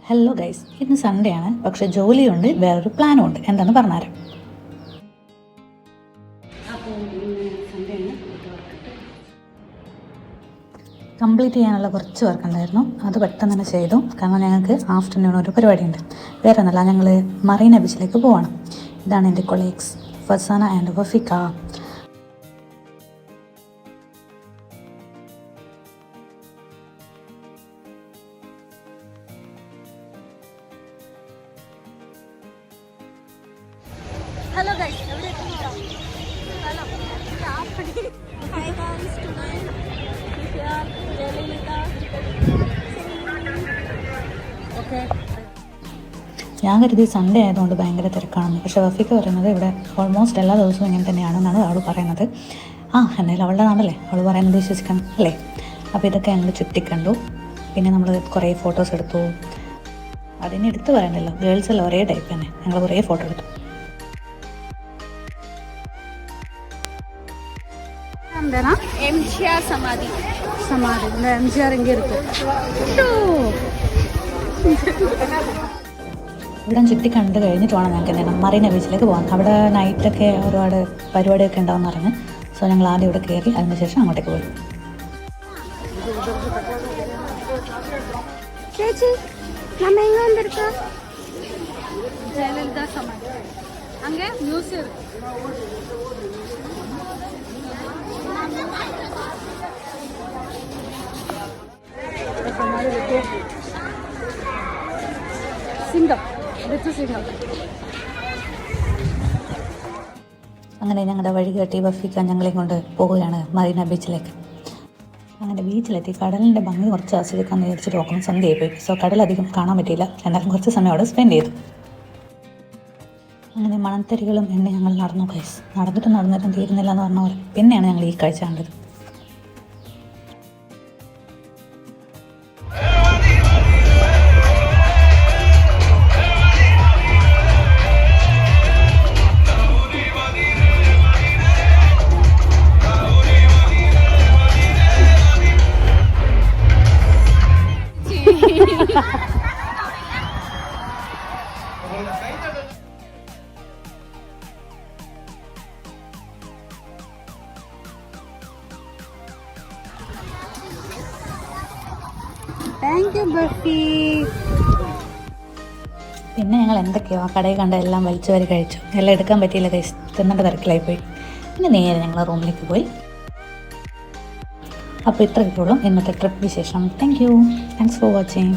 Hello guys, ഇന്ന് Sunday ആണ്. പക്ഷെ ജോലിയുണ്ട്, വേറൊരു പ്ലാനും ഉണ്ട്. എന്താണെന്ന് പറഞ്ഞുതരാം. കംപ്ലീറ്റ് ചെയ്യാനുള്ള കുറച്ച് വർക്ക് ഉണ്ടായിരുന്നു. അത് പെട്ടെന്ന് തന്നെ ചെയ്തു. കാരണം ഞങ്ങൾക്ക് ആഫ്റ്റർനൂൺ ഒരു പരിപാടിയുണ്ട്. വേറെ ഒന്നല്ല, ഞങ്ങൾ മറീന ബീച്ചിലേക്ക് പോവാണ്. ഇതാണ് എൻ്റെ colleagues Fasana and Wafika. Hello guys, everything is hello. Hi guys, today here Jelilita. Okay. ഞാൻ കരുതി സൺഡേ ആയതുകൊണ്ട് ഭയങ്കര തിരക്കാണെന്ന്. പക്ഷെ വഫിക പറയുന്നത് ഇവിടെ ഓൾമോസ്റ്റ് എല്ലാ ദിവസവും ഇങ്ങനെ തന്നെയാണെന്നാണ് അവൾ പറയുന്നത്. എന്തായാലും അവളുടെ നാടല്ലേ, അവൾ പറയുന്നത് വിശ്വസിക്കണം അല്ലേ. അപ്പോൾ ഇതൊക്കെ ഞങ്ങൾ ചുറ്റിക്കണ്ടു. പിന്നെ നമ്മൾ കുറേ ഫോട്ടോസ് എടുത്തു. അതിനെ എടുത്ത് പറയണ്ടല്ലോ, ഗേൾസ് എല്ലാം ഒരേ ടൈപ്പ് തന്നെ. ഞങ്ങൾ കുറേ ഫോട്ടോ എടുത്തു. MGR സമാധി இந்த MGR இங்கே இருக்கு. ഇവിടെ ചുറ്റി കണ്ട് കഴിഞ്ഞിട്ട് വേണം ഞങ്ങൾക്ക് എന്താണ് മറീന ബീച്ചിലേക്ക് പോകാം. അവിടെ നൈറ്റൊക്കെ ഒരുപാട് പരിപാടിയൊക്കെ ഉണ്ടാവും പറഞ്ഞ്. സോ ഞങ്ങൾ ആദ്യം ഇവിടെ കയറി, അതിനുശേഷം അങ്ങോട്ടേക്ക് പോയി. ചേച്ചി നമ്മ എങ്ങ വന്നിരിക്ക ജയലളിത സമാധി അങ്ങേ മ്യൂസിയം. അങ്ങനെ ഞങ്ങളുടെ വഴി കെട്ടി വഫിക ഞങ്ങളെയും കൊണ്ട് പോവുകയാണ് മറീന ബീച്ചിലേക്ക്. അങ്ങനെ ബീച്ചിലെത്തി കടലിൻ്റെ ഭംഗി കുറച്ച് ആസ്വദിക്കാമെന്ന് വിചാരിച്ചിട്ട് നോക്കുമ്പോൾ സന്ധ്യയായി പോയി. സോ കടലധികം കാണാൻ പറ്റിയില്ല. എന്നാലും കുറച്ച് സമയം അവിടെ സ്പെൻഡ് ചെയ്തു. അങ്ങനെ മണത്തരികളും എണ്ണ ഞങ്ങൾ നടന്നു. ഗൈസ്, നടന്നിട്ടും തീരുന്നില്ല എന്ന് പറഞ്ഞ പോലെ പിന്നെയാണ് ഞങ്ങൾ ഈ കാഴ്ച കണ്ടത്. Thank you buffy. പിന്നെ ഞങ്ങൾ എന്തൊക്കെയോ ആ കടയിൽ കണ്ട എല്ലാം വലിച്ചു വാരി കഴിച്ചു. എല്ലാം എടുക്കാൻ പറ്റിയില്ല ഗൈസ്, തിന്നേണ്ട തിരക്കിലായി പോയി. പിന്നെ നേരെ ഞങ്ങൾ റൂമിലേക്ക് പോയി. അപ്പോൾ ഇത്രയൊക്കെ ഉള്ളൂ ഇന്നത്തെ ട്രിപ്പ് വിശേഷം. Thanks for watching.